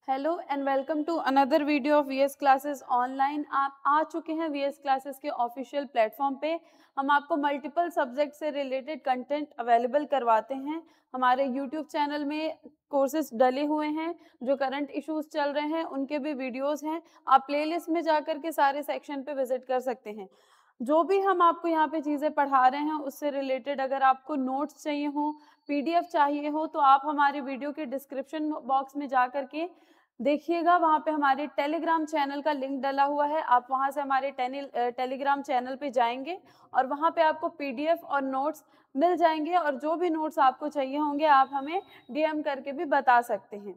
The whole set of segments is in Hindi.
Hello and welcome to another video of VS classes online. आप आ चुके हैं वीएस क्लासेस के ऑफिशियल प्लेटफॉर्म पे। हम आपको मल्टीपल सब्जेक्ट से रिलेटेड कंटेंट अवेलेबल करवाते हैं। हमारे यूट्यूब चैनल में कोर्सेज डले हुए हैं, जो करंट इश्यूज चल रहे हैं उनके भी वीडियोस हैं। आप प्लेलिस्ट में जाकर के सारे सेक्शन पे विजिट कर सकते हैं। जो भी हम आपको यहाँ पे चीज़ें पढ़ा रहे हैं उससे रिलेटेड अगर आपको नोट्स चाहिए हो, पीडीएफ चाहिए हो, तो आप हमारे वीडियो के डिस्क्रिप्शन बॉक्स में जा करके देखिएगा। वहाँ पे हमारे टेलीग्राम चैनल का लिंक डला हुआ है। आप वहाँ से हमारे टेलीग्राम चैनल पे जाएंगे और वहाँ पे आपको पीडीएफ और नोट्स मिल जाएंगे, और जो भी नोट्स आपको चाहिए होंगे आप हमें डीएम करके भी बता सकते हैं।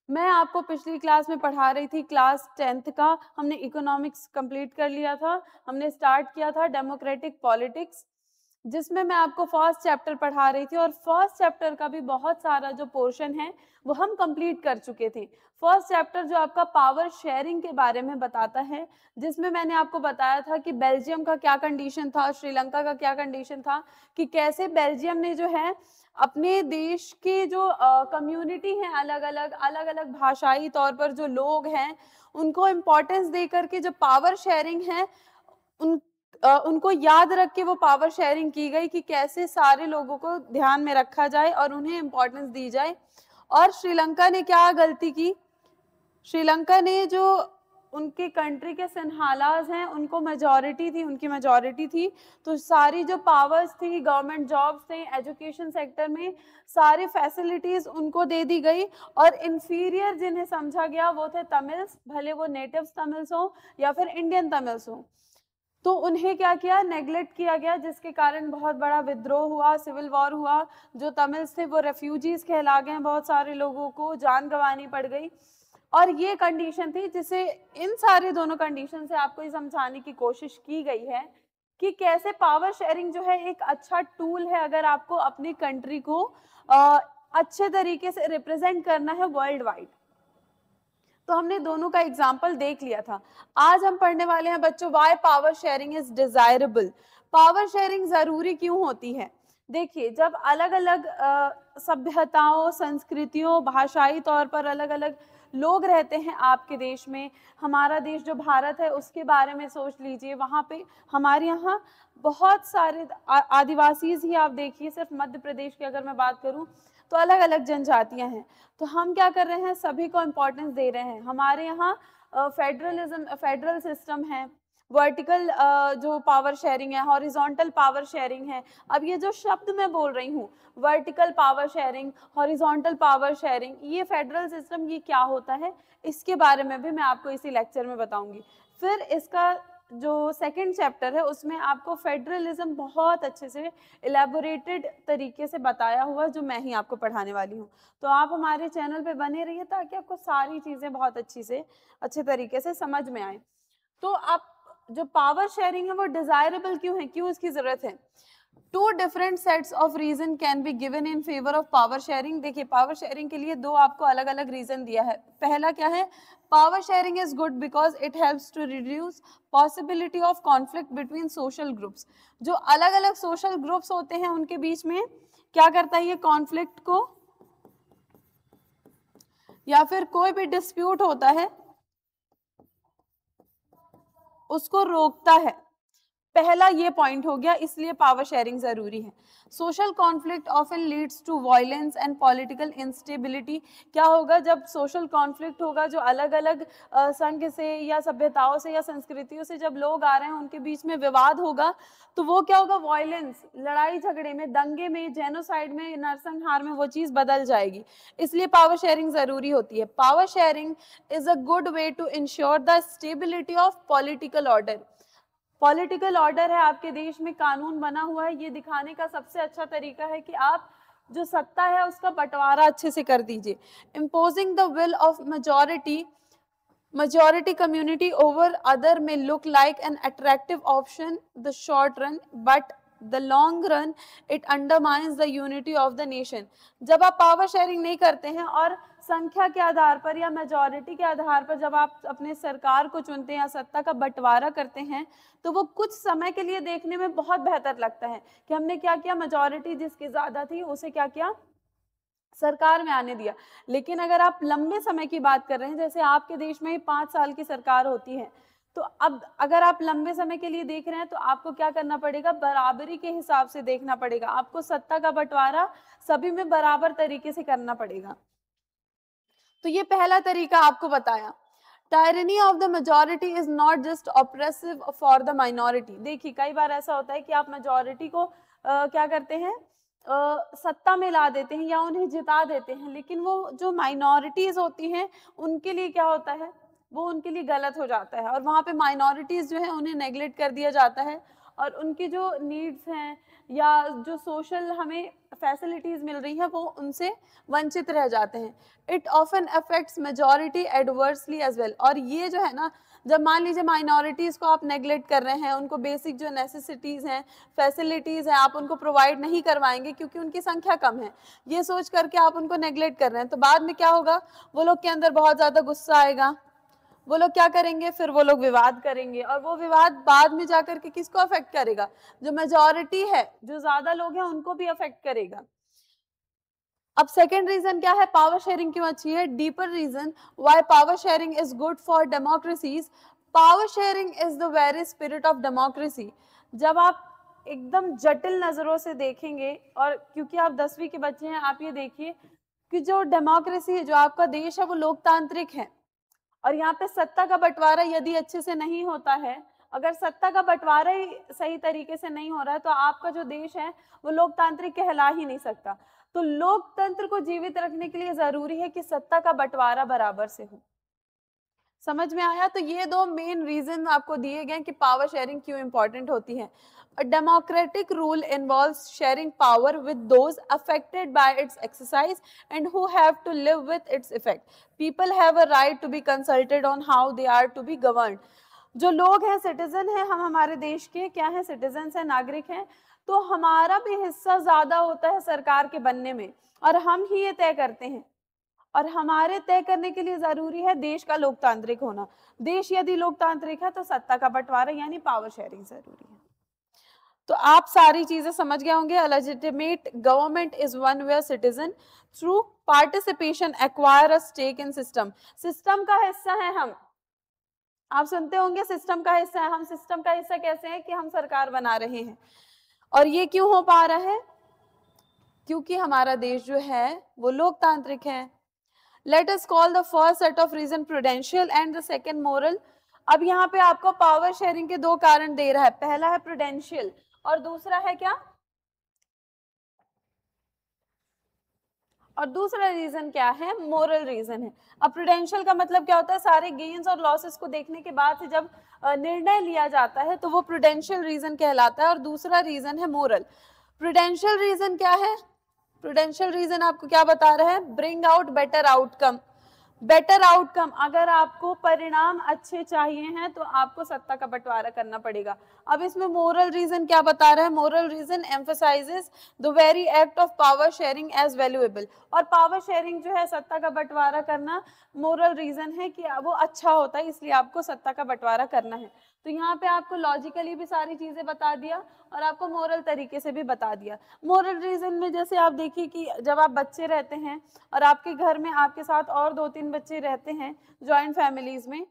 मैं आपको पिछली क्लास में पढ़ा रही थी, क्लास 10th का हमने इकोनॉमिक्स कंप्लीट कर लिया था। हमने स्टार्ट किया था डेमोक्रेटिक पॉलिटिक्स, जिसमें मैं आपको फर्स्ट चैप्टर पढ़ा रही थी, और फर्स्ट चैप्टर का भी बहुत सारा जो पोर्शन है वो हम कंप्लीट कर चुके थे। फर्स्ट चैप्टर जो आपका पावर शेयरिंग के बारे में बताता है, जिसमें मैंने आपको बताया था कि बेल्जियम का क्या कंडीशन था, श्रीलंका का क्या कंडीशन था, कि कैसे बेल्जियम ने जो है अपने देश के जो कम्युनिटी हैं, अलग अलग भाषाई तौर पर जो लोग हैं उनको इम्पोर्टेंस दे करके जो पावर शेयरिंग है उनको याद रख के वो पावर शेयरिंग की गई कि कैसे सारे लोगों को ध्यान में रखा जाए और उन्हें इम्पोर्टेंस दी जाए। और श्रीलंका ने क्या गलती की, श्रीलंका ने जो उनके कंट्री के सिन्हालाज हैं उनको मेजॉरिटी थी, उनकी मेजॉरिटी थी, तो सारी जो पावर्स थी, गवर्नमेंट जॉब्स थे, एजुकेशन सेक्टर में सारी फैसिलिटीज उनको दे दी गई, और इंफीरियर जिन्हें समझा गया वो थे तमिल्स, भले वो नेटिव्स तमिल्स हो या फिर इंडियन तमिल्स हो। तो उन्हें क्या किया, नेग्लेक्ट किया गया, जिसके कारण बहुत बड़ा विद्रोह हुआ, सिविल वॉर हुआ। जो तमिल्स थे वो रेफ्यूजीज कहला गए, बहुत सारे लोगों को जान गंवानी पड़ गई। और ये कंडीशन थी जिसे इन सारे दोनों कंडीशन से आपको ये समझाने की कोशिश की गई है कि कैसे पावर शेयरिंग जो है एक अच्छा टूल है अगर आपको अपनी कंट्री को अच्छे तरीके से रिप्रेजेंट करना है वर्ल्ड वाइड। तो हमने दोनों का एग्जाम्पल देख लिया था। आज हम पढ़ने वाले हैं बच्चों, why power sharing is desirable. Power sharing जरूरी क्यों होती है? देखिए, जब अलग अलग सभ्यताओं, संस्कृतियों, भाषाई तौर पर अलग अलग लोग रहते हैं आपके देश में, हमारा देश जो भारत है उसके बारे में सोच लीजिए। वहाँ पे हमारे यहाँ बहुत सारे आदिवासी ही आप देखिए, सिर्फ मध्य प्रदेश की अगर मैं बात करूँ तो अलग अलग जनजातियां हैं। तो हम क्या कर रहे हैं, सभी को इम्पोर्टेंस दे रहे हैं। हमारे यहाँ फेडरल सिस्टम है, वर्टिकल जो पावर शेयरिंग है, हॉरिजॉन्टल पावर शेयरिंग है। अब ये जो शब्द मैं बोल रही हूँ, vertical power sharing, horizontal power sharing, ये फेडरल सिस्टम ये क्या होता है, इसके बारे में भी मैं आपको इसी लेक्चर में बताऊंगी। फिर इसका जो सेकंड चैप्टर है उसमें आपको फेडरलिज्म बहुत अच्छे से इलेबोरेटेड तरीके से बताया हुआ, जो मैं ही आपको पढ़ाने वाली हूँ। तो आप हमारे चैनल पे बने रहिए ताकि आपको सारी चीज़ें बहुत अच्छे तरीके से समझ में आए। तो आप जो पावर शेयरिंग है वो डिजायरेबल क्यों है, क्यों इसकी जरूरत है? Two different sets of reason can be given in favour of power sharing. देखिए, पावर शेयरिंग के लिए दो आपको अलग अलग रीजन दिया है। पहला क्या है, power sharing is good because it helps to reduce possibility of conflict between social groups. जो अलग अलग सोशल ग्रुप्स होते हैं उनके बीच में क्या करता है, ये कॉन्फ्लिक्ट को या फिर कोई भी डिस्प्यूट होता है उसको रोकता है। पहला ये पॉइंट हो गया, इसलिए पावर शेयरिंग जरूरी है। Social conflict often leads to violence and political instability. क्या होगा, जब सोशल कॉन्फ्लिक्ट होगा, जो अलग अलग संघ से या सभ्यताओं से या संस्कृतियों से जब लोग आ रहे हैं उनके बीच में विवाद होगा, तो वो क्या होगा, वायलेंस, लड़ाई झगड़े में, दंगे में, जेनोसाइड में, नरसंहार में वो चीज बदल जाएगी। इसलिए पावर शेयरिंग जरूरी होती है। Power sharing is a good way to ensure the stability of political order. Political order है आपके देश में, कानून बना हुआ है, ये दिखाने का सबसे अच्छा तरीका है कि आप जो सत्ता है उसका बंटवारा अच्छे से कर दीजिए। Imposing the will of majority community over other may look like an attractive option the short run, but the long run it undermines the unity of the nation। जब आप पावर शेयरिंग नहीं करते हैं और संख्या के आधार पर या मेजॉरिटी के आधार पर जब आप अपने सरकार को चुनते हैं या सत्ता का बंटवारा करते हैं, तो वो कुछ समय के लिए देखने में बहुत बेहतर लगता है कि हमने क्या किया, मेजॉरिटी जिसकी ज्यादा थी उसे क्या किया, सरकार में आने दिया। लेकिन अगर आप लंबे समय की बात कर रहे हैं, जैसे आपके देश में 5 साल की सरकार होती है, तो अब अगर आप लंबे समय के लिए देख रहे हैं तो आपको क्या करना पड़ेगा, बराबरी के हिसाब से देखना पड़ेगा। आपको सत्ता का बंटवारा सभी में बराबर तरीके से करना पड़ेगा। तो ये पहला तरीका आपको बताया। Tyranny of the majority is not just oppressive for the minority. देखिए कई बार ऐसा होता है कि आप मेजॉरिटी को क्या करते हैं, सत्ता में ला देते हैं या उन्हें जिता देते हैं, लेकिन वो जो माइनॉरिटीज होती हैं उनके लिए क्या होता है, वो उनके लिए गलत हो जाता है और वहाँ पे माइनॉरिटीज जो है उन्हें नेग्लेक्ट कर दिया जाता है और उनकी जो नीड्स हैं या जो सोशल हमें फैसिलिटीज मिल रही हैं वो उनसे वंचित रह जाते हैं। It often affects majority adversely as well. और ये जो है ना, जब मान लीजिए माइनॉरिटीज को आप नेग्लेक्ट कर रहे हैं, उनको बेसिक जो नेसेसिटीज हैं, फैसिलिटीज हैं, आप उनको प्रोवाइड नहीं करवाएंगे क्योंकि उनकी संख्या कम है, ये सोच करके आप उनको नेग्लेक्ट कर रहे हैं, तो बाद में क्या होगा, वो लोग के अंदर बहुत ज्यादा गुस्सा आएगा, वो लोग क्या करेंगे, फिर वो लोग विवाद करेंगे और वो विवाद बाद में जाकर के किसको अफेक्ट करेगा, जो मेजॉरिटी है, जो ज्यादा लोग हैं उनको भी अफेक्ट करेगा। अब सेकेंड रीजन क्या है, पावर शेयरिंग क्यों अच्छी है, deeper reason why power sharing is good for democracies. Power sharing is the very spirit of democracy. जब आप एकदम जटिल नजरों से देखेंगे, और क्योंकि आप 10वीं के बच्चे हैं, आप ये देखिए कि जो डेमोक्रेसी है, जो आपका देश है, वो लोकतांत्रिक है और यहाँ पे सत्ता का बंटवारा यदि अच्छे से नहीं होता है, अगर सत्ता का बंटवारा ही सही तरीके से नहीं हो रहा है, तो आपका जो देश है वो लोकतांत्रिक कहला ही नहीं सकता। तो लोकतंत्र को जीवित रखने के लिए जरूरी है कि सत्ता का बंटवारा बराबर से हो। समझ में आया? तो ये दो मेन रीजन आपको दिए गए कि पावर शेयरिंग क्यों इंपॉर्टेंट होती है। A democratic rule involves sharing power with those affected by its exercise and who have to live with its effect. People have a right to be consulted on how they are to be governed. जो लोग हैं, सिटीजन हैं, हम हमारे देश के क्या हैं, सिटीजन हैं, नागरिक हैं, तो हमारा भी हिस्सा ज्यादा होता है सरकार के बनने में और हम ही ये तय करते हैं। और हमारे तय करने के लिए जरूरी है देश का लोकतांत्रिक होना। देश यदि लोकतांत्रिक है तो सत्ता का बंटवारा यानी पावर शेयरिंग जरूरी है। तो आप सारी चीजें समझ गए होंगे। Legitimate government is one where citizen through participation acquire a stake in system. System का हिस्सा है हम, आप सुनते होंगे सिस्टम का हिस्सा है हम। सिस्टम का हिस्सा कैसे है कि हम सरकार बना रहे हैं, और ये क्यों हो पा रहा है, क्योंकि हमारा देश जो है वो लोकतांत्रिक है। Let us call the first set of reason prudential and the second moral. अब यहाँ पे आपको पावर शेयरिंग के दो कारण दे रहा है, पहला है प्रूडेंशियल और दूसरा है क्या, और दूसरा रीजन क्या है, मोरल रीजन है। अब प्रूडेंशियल का मतलब क्या होता है, सारे गेन्स और लॉसेस को देखने के बाद से जब निर्णय लिया जाता है तो वो प्रूडेंशियल रीजन कहलाता है, और दूसरा रीजन है मोरल। प्रूडेंशियल रीजन क्या है, प्रूडेंशियल रीजन आपको क्या बता रहा है, bring out better outcome. Better outcome, अगर आपको परिणाम अच्छे चाहिए हैं तो आपको सत्ता का बंटवारा करना पड़ेगा। अब इसमें मोरल रीजन क्या बता रहा है, moral reason emphasizes the very act of power sharing as valuable. और पावर शेयरिंग जो है, सत्ता का बंटवारा करना, मोरल रीजन है कि वो अच्छा होता है, इसलिए आपको सत्ता का बंटवारा करना है। तो यहाँ पे आपको लॉजिकली भी सारी चीजें बता दिया और आपको मोरल तरीके से भी बता दिया। मोरल रीजन में जैसे आप देखिए कि जब आप बच्चे रहते हैं और आपके घर में आपके साथ और 2-3 बच्चे रहते हैं जॉइंट फैमिलीज में,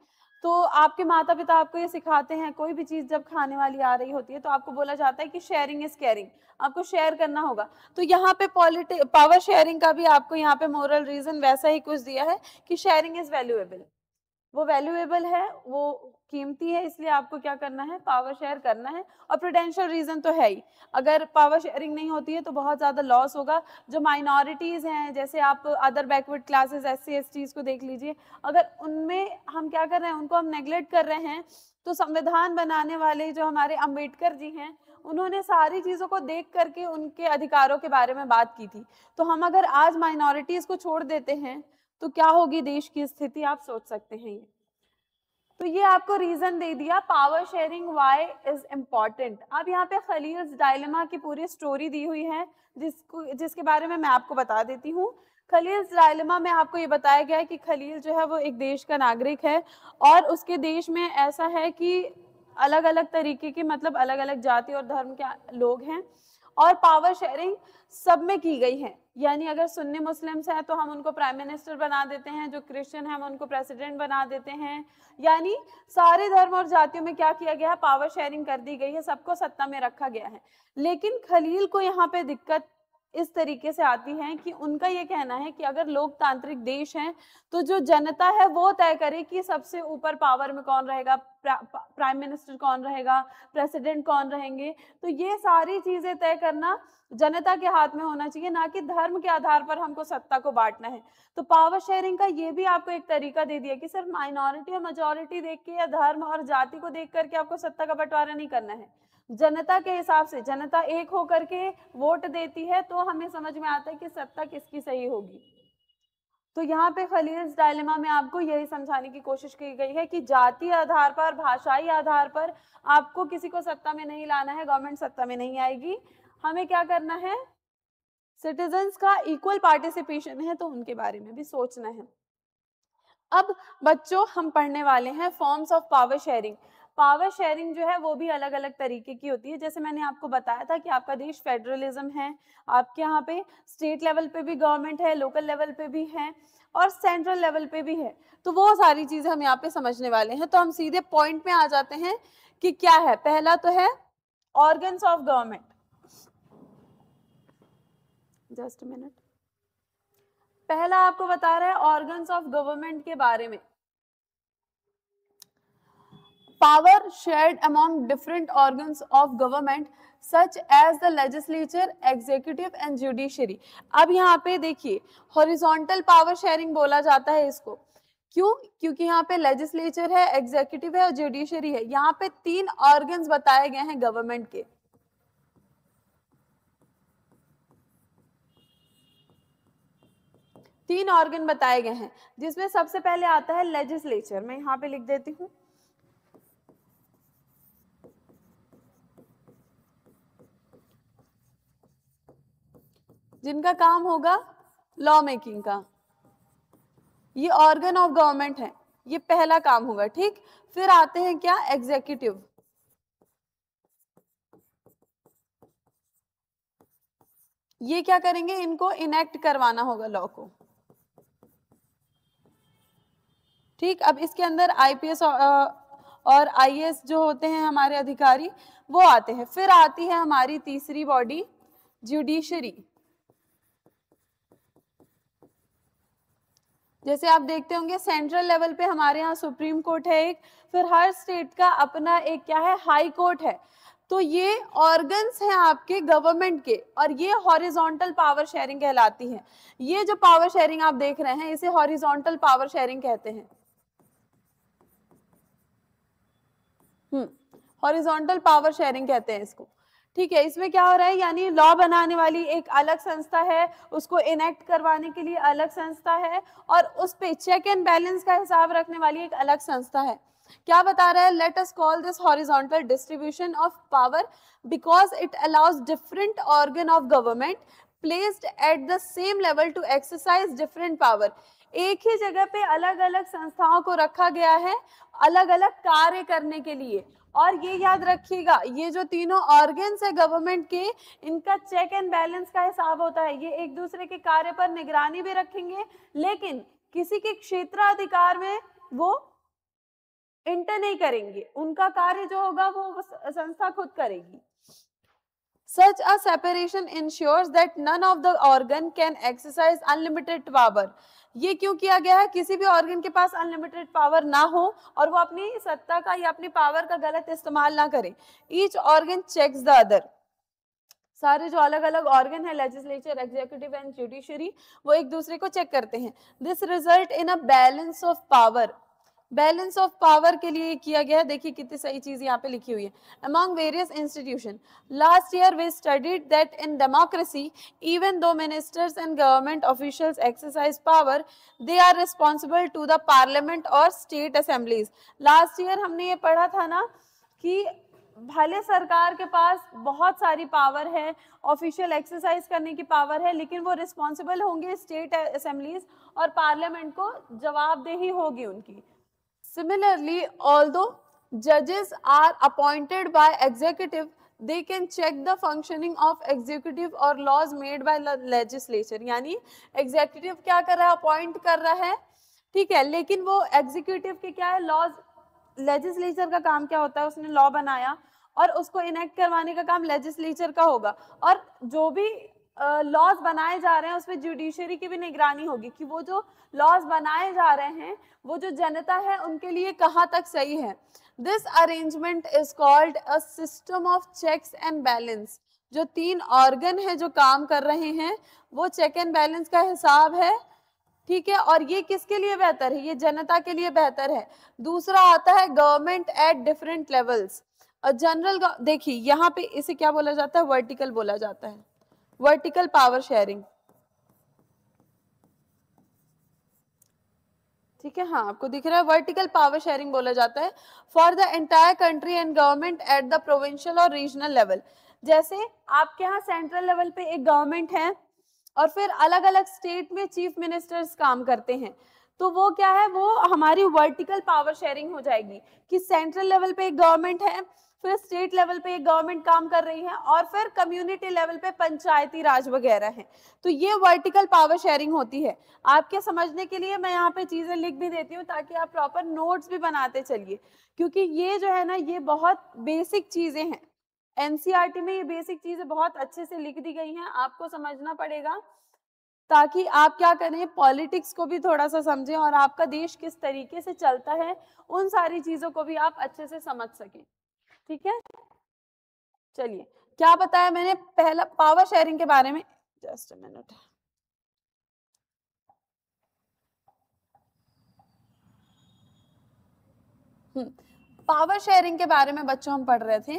तो आपके माता पिता आपको ये सिखाते हैं, कोई भी चीज जब खाने वाली आ रही होती है तो आपको बोला जाता है कि शेयरिंग इज केयरिंग, आपको शेयर करना होगा। तो यहाँ पे पावर शेयरिंग का भी आपको यहाँ पे मोरल रीजन वैसा ही कुछ दिया है कि शेयरिंग इज वैल्यूएबल, वो वैल्यूएबल है, वो कीमती है, इसलिए आपको क्या करना है, पावर शेयर करना है। और प्रूडेंशियल रीजन तो है ही, अगर पावर शेयरिंग नहीं होती है तो बहुत ज्यादा लॉस होगा। जो माइनॉरिटीज हैं, जैसे आप other backward classes SC STs को देख लीजिए, अगर उनमें हम क्या कर रहे हैं, उनको हम नेग्लेक्ट कर रहे हैं, तो संविधान बनाने वाले जो हमारे अम्बेडकर जी हैं, उन्होंने सारी चीजों को देख करके उनके अधिकारों के बारे में बात की थी। तो हम अगर आज माइनॉरिटीज को छोड़ देते हैं तो क्या होगी देश की स्थिति, आप सोच सकते हैं। ये तो ये आपको रीजन दे दिया power sharing why is important. अब यहाँ पे खलील्स डायलेमा की पूरी स्टोरी दी हुई है, जिसके बारे में मैं आपको बता देती हूँ। खलील्स डायलेमा में आपको ये बताया गया है कि खलील जो है वो एक देश का नागरिक है और उसके देश में ऐसा है कि अलग अलग तरीके के, मतलब अलग अलग जाति और धर्म के लोग हैं, और पावर शेयरिंग सब में की गई है, यानी अगर सुन्नी मुस्लिम्स हैं तो हम उनको प्राइम मिनिस्टर बना देते हैं, जो क्रिश्चियन है हम उनको प्रेसिडेंट बना देते हैं, यानी सारे धर्म और जातियों में क्या किया गया है, पावर शेयरिंग कर दी गई है, सबको सत्ता में रखा गया है। लेकिन खलील को यहाँ पे दिक्कत इस तरीके से आती है कि उनका ये कहना है कि अगर लोकतांत्रिक देश है तो जो जनता है वो तय करे कि सबसे ऊपर पावर में कौन रहेगा, प्राइम मिनिस्टर कौन रहेगा, प्रेसिडेंट कौन रहेंगे, तो ये सारी चीजें तय करना जनता के हाथ में होना चाहिए, ना कि धर्म के आधार पर हमको सत्ता को बांटना है। तो पावर शेयरिंग का ये भी आपको एक तरीका दे दिया कि सिर्फ माइनॉरिटी और मेजॉरिटी देख के या धर्म और जाति को देख करके आपको सत्ता का बंटवारा नहीं करना है, जनता के हिसाब से, जनता एक होकर के वोट देती है तो हमें समझ में आता है कि सत्ता किसकी सही होगी। तो यहाँ पे खलील्स डायलेमा में आपको यही समझाने की कोशिश की गई है कि जातीय आधार पर, भाषाई आधार पर आपको किसी को सत्ता में नहीं लाना है, गवर्नमेंट सत्ता में नहीं आएगी, हमें क्या करना है, सिटीजन्स का इक्वल पार्टिसिपेशन है तो उनके बारे में भी सोचना है। अब बच्चों हम पढ़ने वाले हैं forms of power sharing. Power sharing जो है वो भी अलग अलग तरीके की होती है, जैसे मैंने आपको बताया था कि आपका देश फेडरलिज्म है, आपके यहाँ पे स्टेट लेवल पे भी गवर्नमेंट है, लोकल लेवल पे भी है और सेंट्रल लेवल पे भी है, तो वो सारी चीजें हम यहाँ पे समझने वाले हैं। तो हम सीधे पॉइंट में आ जाते हैं कि क्या है। पहला तो है organs of government, just minute, पहला आपको बता रहा है ऑर्गन्स ऑफ गवर्नमेंट के बारे में। Power shared among different organs of government such as the legislature, executive and judiciary। अब यहाँ पे देखिए हॉरिजॉन्टल पावर शेयरिंग बोला जाता है इसको, क्यों? क्योंकि यहाँ पे लेजिस्लेचर है, एग्जीक्यूटिव है और जुडिशरी है। यहाँ पे 3 ऑर्गन्स बताए गए हैं गवर्नमेंट के। तीन ऑर्गन बताए गए हैं, जिसमें सबसे पहले आता है लेजिस्लेचर। मैं यहाँ पे लिख देती हूँ, जिनका काम होगा लॉ मेकिंग का, ये ऑर्गन ऑफ गवर्नमेंट है, ये पहला काम होगा, ठीक। फिर आते हैं क्या, एग्जीक्यूटिव, ये क्या करेंगे, इनको इनेक्ट करवाना होगा लॉ को, ठीक। अब इसके अंदर आईपीएस और आईएएस जो होते हैं हमारे अधिकारी वो आते हैं। फिर आती है हमारी तीसरी बॉडी जुडिशरी। जैसे आप देखते होंगे सेंट्रल लेवल पे हमारे यहाँ सुप्रीम कोर्ट है एक, फिर हर स्टेट का अपना एक क्या है, हाई कोर्ट है। तो ये ऑर्गन्स हैं आपके गवर्नमेंट के, और ये हॉरिजॉन्टल पावर शेयरिंग कहलाती है। ये जो पावर शेयरिंग आप देख रहे हैं इसे हॉरिजॉन्टल पावर शेयरिंग कहते हैं। हॉरिजॉन्टल पावर शेयरिंग कहते हैं इसको, ठीक है। इसमें क्या हो रहा है, यानी लॉ बनाने वाली एक अलग संस्था है, उसको इनेक्ट करवाने के लिए अलग संस्था है, और उस पे चेक एंड बैलेंस का हिसाब रखने वाली एक अलग संस्था है। क्या बता रहा है, let us call this horizontal distribution of power because it allows different organ of government placed at the same level to exercise different power. एक ही जगह पे अलग अलग संस्थाओं को रखा गया है अलग अलग कार्य करने के लिए। और ये याद रखिएगा, ये जो तीनों ऑर्गन्स है गवर्नमेंट के, इनका चेक एंड बैलेंस का हिसाब होता है। ये एक दूसरे के कार्य पर निगरानी भी रखेंगे, लेकिन किसी के क्षेत्राधिकार में वो इंटर नहीं करेंगे, उनका कार्य जो होगा वो संस्था खुद करेगी। Such a separation ensures that none of the organ can exercise unlimited power। ये क्यों किया गया है, किसी भी ऑर्गन के पास अनलिमिटेड पावर ना हो और वो अपनी सत्ता का या अपनी पावर का गलत इस्तेमाल ना करे। Each organ checks the other. सारे जो अलग अलग ऑर्गन है, लेजिस्लेचर, एग्जीक्यूटिव एंड जुडिशरी, वो एक दूसरे को चेक करते हैं। This result in a balance of power. Balance of power के लिए किया गया है, देखिए कितनी सही चीज यहाँ पे लिखी हुई है। Among various institution, last year we studied that in democracy even though ministers and government officials exercise power, they are responsible to the parliament और स्टेट असेंबलीज। लास्ट ईयर हमने ये पढ़ा था ना कि भले सरकार के पास बहुत सारी पावर है, ऑफिशियल एक्सरसाइज करने की पावर है, लेकिन वो रिस्पॉन्सिबल होंगे स्टेट असेंबलीज और पार्लियामेंट को, जवाबदेही होगी उनकी। Similarly, although judges are appointed by executive, they can check the functioning of executive or laws made by legislature, यानी एग्जीक्यूटिव क्या कर रहा है, अपॉइंट कर रहा है, ठीक है, लेकिन वो एग्जीक्यूटिव के क्या है, लॉज, लेजिस्लेचर का काम क्या होता है, उसने लॉ बनाया और उसको इनेक्ट करवाने का काम लेजिस्लेचर का होगा, और जो भी लॉज बनाए जा रहे हैं उसमें जुडिशरी की भी निगरानी होगी कि वो जो लॉज बनाए जा रहे हैं वो जो जनता है उनके लिए कहाँ तक सही है। This arrangement is called a system of checks and balance. जो तीन ऑर्गन है जो काम कर रहे हैं वो चेक एंड बैलेंस का हिसाब है, ठीक है, और ये किसके लिए बेहतर है, ये जनता के लिए बेहतर है। दूसरा आता है government at different levels. General, देखिए यहाँ पे इसे क्या बोला जाता है, वर्टिकल बोला जाता है, वर्टिकल पावर शेयरिंग, ठीक है, हाँ आपको दिख रहा है, वर्टिकल पावर शेयरिंग बोला जाता है for the entire country and government at the provincial और रीजनल लेवल। जैसे आपके यहाँ सेंट्रल लेवल पे एक गवर्नमेंट है और फिर अलग अलग स्टेट में चीफ मिनिस्टर्स काम करते हैं, तो वो क्या है, वो हमारी वर्टिकल पावर शेयरिंग हो जाएगी कि सेंट्रल लेवल पे एक गवर्नमेंट है, फिर स्टेट लेवल पे एक गवर्नमेंट काम कर रही है और फिर कम्युनिटी लेवल पे पंचायती राज वगैरह है, तो ये वर्टिकल पावर शेयरिंग होती है। आपके समझने के लिए मैं यहाँ पे चीजें लिख भी देती हूँ ताकि आप प्रॉपर नोट्स भी बनाते चलिए, क्योंकि ये जो है ना ये बहुत बेसिक चीजें हैं, एनसीईआरटी में ये बेसिक चीजें बहुत अच्छे से लिख दी गई हैं, आपको समझना पड़ेगा ताकि आप क्या करें, पॉलिटिक्स को भी थोड़ा सा समझें और आपका देश किस तरीके से चलता है उन सारी चीजों को भी आप अच्छे से समझ सकें, ठीक है। चलिए, क्या बताया मैंने, पहला पावर शेयरिंग के बारे में, just a minute, power sharing के बारे में बच्चों हम पढ़ रहे थे।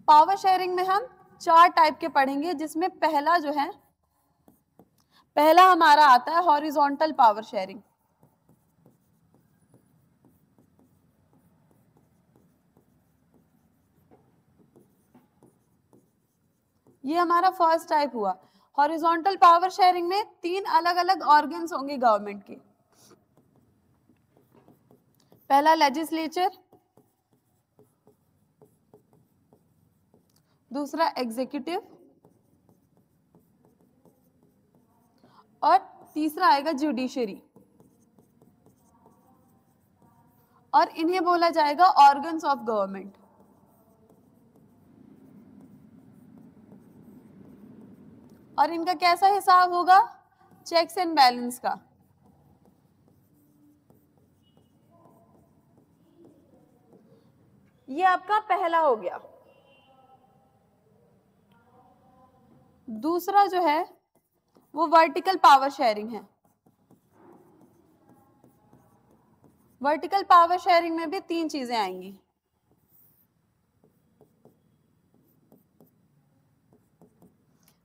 पावर शेयरिंग में हम 4 टाइप के पढ़ेंगे, जिसमें पहला जो है, पहला हमारा आता है हॉरिजॉन्टल पावर शेयरिंग। ये हमारा फर्स्ट टाइप हुआ। हॉरिजॉन्टल पावर शेयरिंग में 3 अलग अलग ऑर्गन्स होंगे गवर्नमेंट के। पहला लेजिस्लेचर, दूसरा एग्जीक्यूटिव और तीसरा आएगा जुडिशरी, और इन्हें बोला जाएगा ऑर्गन्स ऑफ गवर्नमेंट। और इनका कैसा हिसाब होगा, चेक्स एंड बैलेंस का। ये आपका पहला हो गया। दूसरा जो है वो वर्टिकल पावर शेयरिंग है। वर्टिकल पावर शेयरिंग में भी 3 चीजें आएंगी।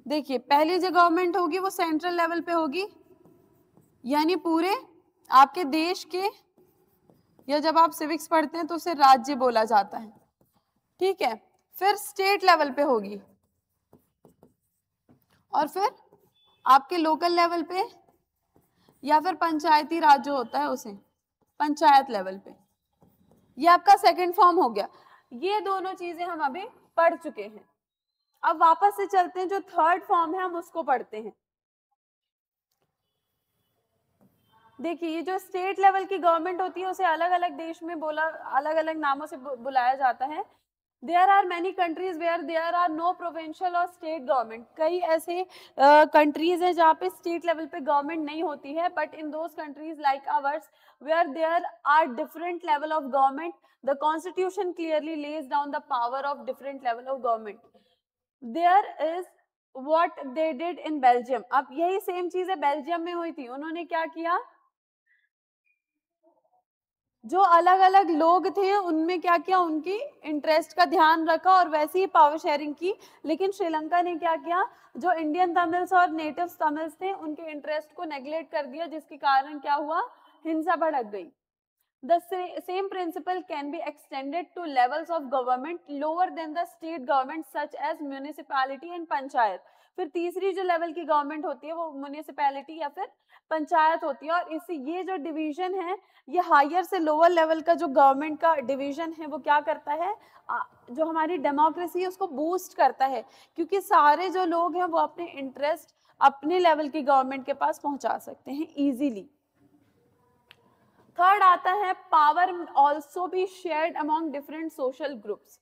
देखिए, पहली जो गवर्नमेंट होगी वो सेंट्रल लेवल पे होगी, यानी पूरे आपके देश के, या जब आप सिविक्स पढ़ते हैं तो उसे राज्य बोला जाता है, ठीक है। फिर स्टेट लेवल पे होगी और फिर आपके लोकल लेवल पे या फिर पंचायती राज जो होता है उसे पंचायत लेवल पे। ये आपका सेकंड फॉर्म हो गया। ये दोनों चीजें हम अभी पढ़ चुके हैं। अब वापस से चलते हैं, जो थर्ड फॉर्म है हम उसको पढ़ते हैं। देखिए, ये जो स्टेट लेवल की गवर्नमेंट होती है उसे अलग अलग देश में अलग अलग नामों से बुलाया जाता है। There are many countries where there are no provincial और स्टेट गवर्नमेंट। कई ऐसे कंट्रीज हैं जहाँ पे स्टेट लेवल पे गवर्नमेंट नहीं होती है, but in those countries like ours where there are different level of government, the constitution clearly lays down the power of different level of government. There is what they did in Belgium. अब यही सेम चीज है बेल्जियम में हुई थी। उन्होंने क्या किया, जो अलग अलग लोग थे उनमें क्या किया, उनकी इंटरेस्ट का ध्यान रखा और वैसे ही पावर शेयरिंग की। लेकिन श्रीलंका ने क्या किया, जो इंडियन तमिल्स और नेटिव तमिल्स थे उनके इंटरेस्ट को नेग्लेक्ट कर दिया, जिसके कारण क्या हुआ, हिंसा भड़क गई। The same principle can be extended to levels of government lower than the state government such as municipality and panchayat. फिर तीसरी जो लेवल की गवर्नमेंट होती है वो म्यूनिसिपैलिटी या फिर पंचायत होती है, और इसी ये जो डिवीजन है ये हायर से लोअर लेवल का जो गवर्नमेंट का डिवीजन है वो क्या करता है, जो हमारी डेमोक्रेसी है उसको बूस्ट करता है, क्योंकि सारे जो लोग हैं वो अपने इंटरेस्ट अपने लेवल की गवर्नमेंट के पास पहुंचा सकते हैं इजीली. थर्ड आता है power also be shared among different social groups.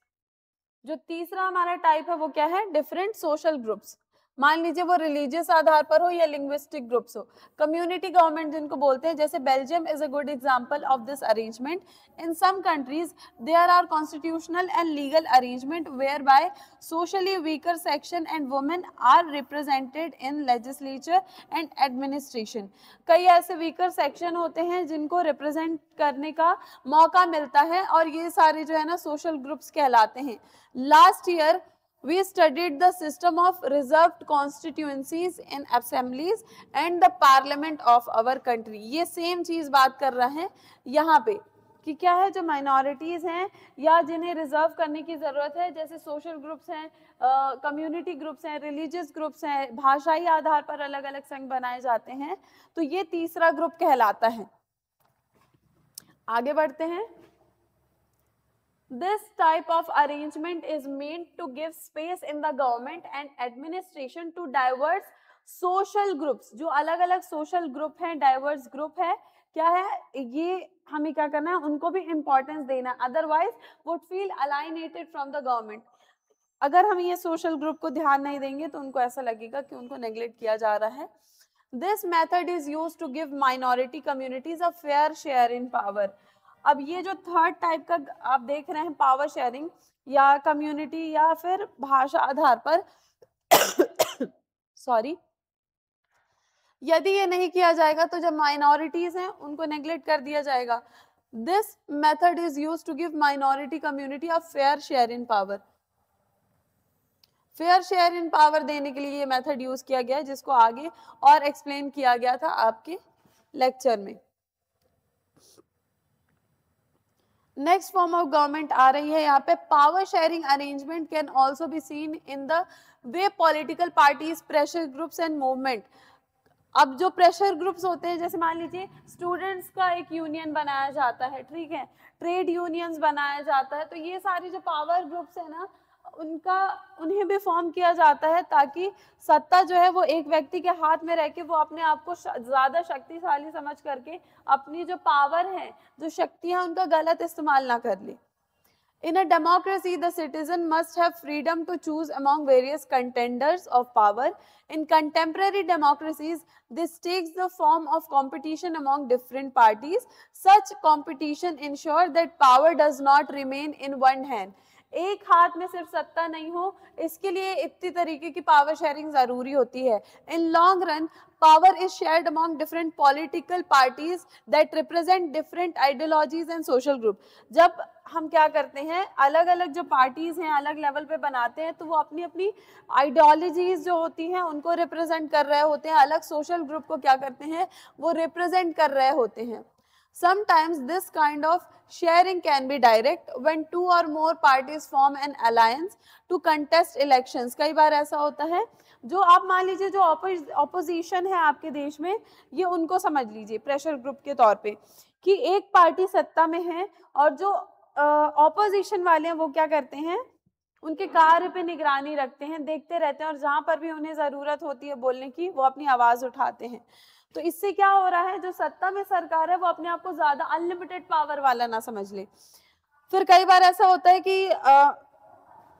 जो तीसरा हमारा टाइप है वो क्या है, डिफरेंट सोशल ग्रुप्स. मान लीजिए वो रिलीजियस आधार पर हो या लिंग्विस्टिक ग्रुप्स हो. कम्युनिटी गवर्नमेंट जिनको बोलते हैं, जैसे Belgium is a good example of this arrangement. In some countries there are constitutional and legal arrangement where by socially weaker section and women are represented in legislature and administration. कई ऐसे वीकर सेक्शन होते हैं जिनको रिप्रेजेंट करने का मौका मिलता है, और ये सारे जो है ना सोशल ग्रुप्स कहलाते हैं. Last year we studied the system of reserved constituencies in assemblies and the parliament of our country. ये सेम चीज बात कर रहे हैं यहाँ पे कि क्या है, जो माइनॉरिटीज हैं या जिन्हें रिजर्व करने की जरूरत है, जैसे सोशल ग्रुप्स हैं, कम्युनिटी ग्रुप्स हैं, रिलीजियस ग्रुप्स हैं, भाषाई आधार पर अलग अलग संघ बनाए जाते हैं, तो ये तीसरा ग्रुप कहलाता है. आगे बढ़ते हैं. This type of arrangement is meant to give space in the government and administration to diverse social groups. जो अलग अलग social group हैं, diverse group है, क्या है ये हमें क्या करना है, उनको भी importance देना, otherwise would feel alienated from the government. अगर हम ये social group को ध्यान नहीं देंगे तो उनको ऐसा लगेगा कि उनको neglect किया जा रहा है. This method is used to give minority communities a fair share in power. अब ये जो थर्ड टाइप का आप देख रहे हैं पावर शेयरिंग या कम्युनिटी या फिर भाषा आधार पर सॉरी, यदि ये नहीं किया जाएगा तो जो माइनॉरिटीज हैं उनको नेग्लेक्ट कर दिया जाएगा. This method is used to give minority community a fair share in power. Fair share in power देने के लिए ये मेथड यूज किया गया है, जिसको आगे और एक्सप्लेन किया गया था आपके लेक्चर में. नेक्स्ट फॉर्म ऑफ गवर्नमेंट आ रही है यहाँ पे. Power sharing arrangement can also be seen in the way political parties, pressure groups and movement. अब जो प्रेशर ग्रुप्स होते हैं, जैसे मान लीजिए स्टूडेंट्स का एक यूनियन बनाया जाता है, ठीक है, ट्रेड यूनियंस बनाया जाता है, तो ये सारी जो पावर ग्रुप्स है ना उन्हें भी फॉर्म किया जाता है ताकि सत्ता जो है वो एक व्यक्ति के हाथ में रह के वो अपने आप को ज्यादा शक्तिशाली समझ करके अपनी जो पावर है, जो शक्ति है, उनका गलत इस्तेमाल ना कर ले. In a democracy, the citizen must have freedom to choose among various contenders of power. In contemporary democracies, this takes the form of competition among different parties. Such competition ensures that power does not remain in one hand. एक हाथ में सिर्फ सत्ता नहीं हो, इसके लिए इतनी तरीके की पावर शेयरिंग जरूरी होती है. In long run power is shared among different political parties that represent different ideologies and social group. जब हम क्या करते हैं, अलग अलग जो पार्टीज हैं अलग लेवल पे बनाते हैं, तो वो अपनी अपनी आइडियोलॉजीज जो होती हैं उनको रिप्रेजेंट कर रहे होते हैं, अलग सोशल ग्रुप को क्या करते हैं वो रिप्रेजेंट कर रहे होते हैं. Sometimes this kind of sharing can be direct when two or more parties form an alliance to contest elections. कई बार ऐसा होता है, जो आप मान लीजिए जो ऑपोजिशन है आपके देश में, ये उनको समझ लीजिए प्रेशर ग्रुप के तौर पे, कि एक पार्टी सत्ता में है और जो ऑपोजिशन वाले हैं वो क्या करते हैं, उनके कार्य पे निगरानी रखते हैं, देखते रहते हैं, और जहां पर भी उन्हें जरूरत होती है बोलने की वो अपनी आवाज उठाते हैं. तो इससे क्या हो रहा है, जो सत्ता में सरकार है वो अपने आप को ज्यादा अनलिमिटेड पावर वाला ना समझ ले. फिर कई बार ऐसा होता है कि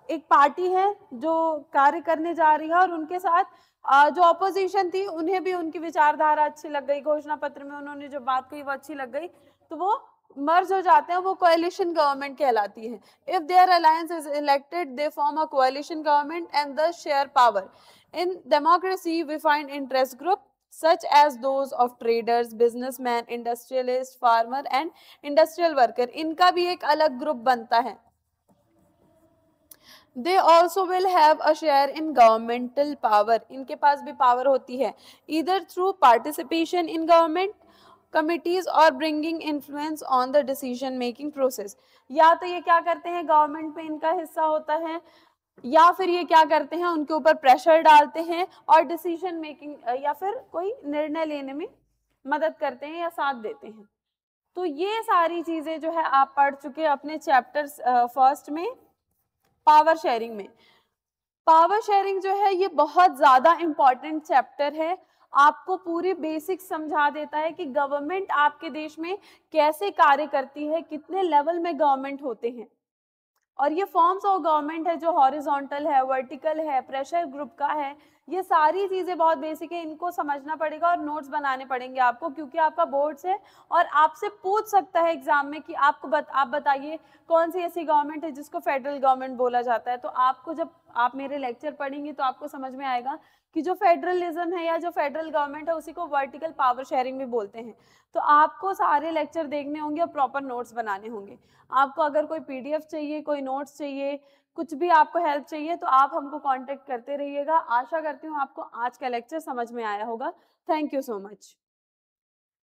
एक पार्टी है जो कार्य करने जा रही है और उनके साथ जो ऑपोजिशन थी उन्हें भी उनकी विचारधारा अच्छी लग गई, घोषणा पत्र में उन्होंने जो बात कही वो अच्छी लग गई, तो वो मर्ज हो जाते हैं, वो कोएलिशन गवर्नमेंट कहलाती है. If their alliance is elected they form a coalition government and the share power. In democracy we find interest group such as those of traders, businessmen, industrialists, farmer and industrial worker. इनका भी एक अलग ग्रुप बनता है. They also will have a share in governmental power. इनके पास भी पावर होती है, either through participation in government, committees और bringing influence on the decision making process. या तो ये क्या करते हैं, गवर्नमेंट में इनका हिस्सा होता है, या फिर ये क्या करते हैं, उनके ऊपर प्रेशर डालते हैं और डिसीजन मेकिंग या फिर कोई निर्णय लेने में मदद करते हैं या साथ देते हैं। तो ये सारी चीजें जो है आप पढ़ चुके हैं अपने चैप्टर फर्स्ट में, पावर शेयरिंग में। पावर शेयरिंग जो है ये बहुत ज्यादा इंपॉर्टेंट चैप्टर है, आपको पूरी बेसिक्स समझा देता है कि गवर्नमेंट आपके देश में कैसे कार्य करती है, कितने लेवल में गवर्नमेंट होते हैं, और ये फॉर्म्स ऑफ गवर्नमेंट है जो हॉरिजॉन्टल है, वर्टिकल है, प्रेशर ग्रुप का है, ये सारी चीजें बहुत बेसिक है, इनको समझना पड़ेगा और नोट्स बनाने पड़ेंगे आपको, क्योंकि आपका बोर्ड्स है और आपसे पूछ सकता है एग्जाम में कि आप बताइए कौन सी ऐसी गवर्नमेंट है जिसको फेडरल गवर्नमेंट बोला जाता है। तो आपको जब आप मेरे लेक्चर पढ़ेंगे तो आपको समझ में आएगा कि जो फेडरलिज्म है या जो फेडरल गवर्नमेंट है उसी को वर्टिकल पावर शेयरिंग भी बोलते हैं। तो आपको सारे लेक्चर देखने होंगे और प्रॉपर नोट्स बनाने होंगे। आपको अगर कोई पीडीएफ चाहिए, कोई नोट्स चाहिए, कुछ भी आपको हेल्प चाहिए तो आप हमको कांटेक्ट करते रहिएगा। आशा करती हूँ आपको आज का लेक्चर समझ में आया होगा। Thank you so much.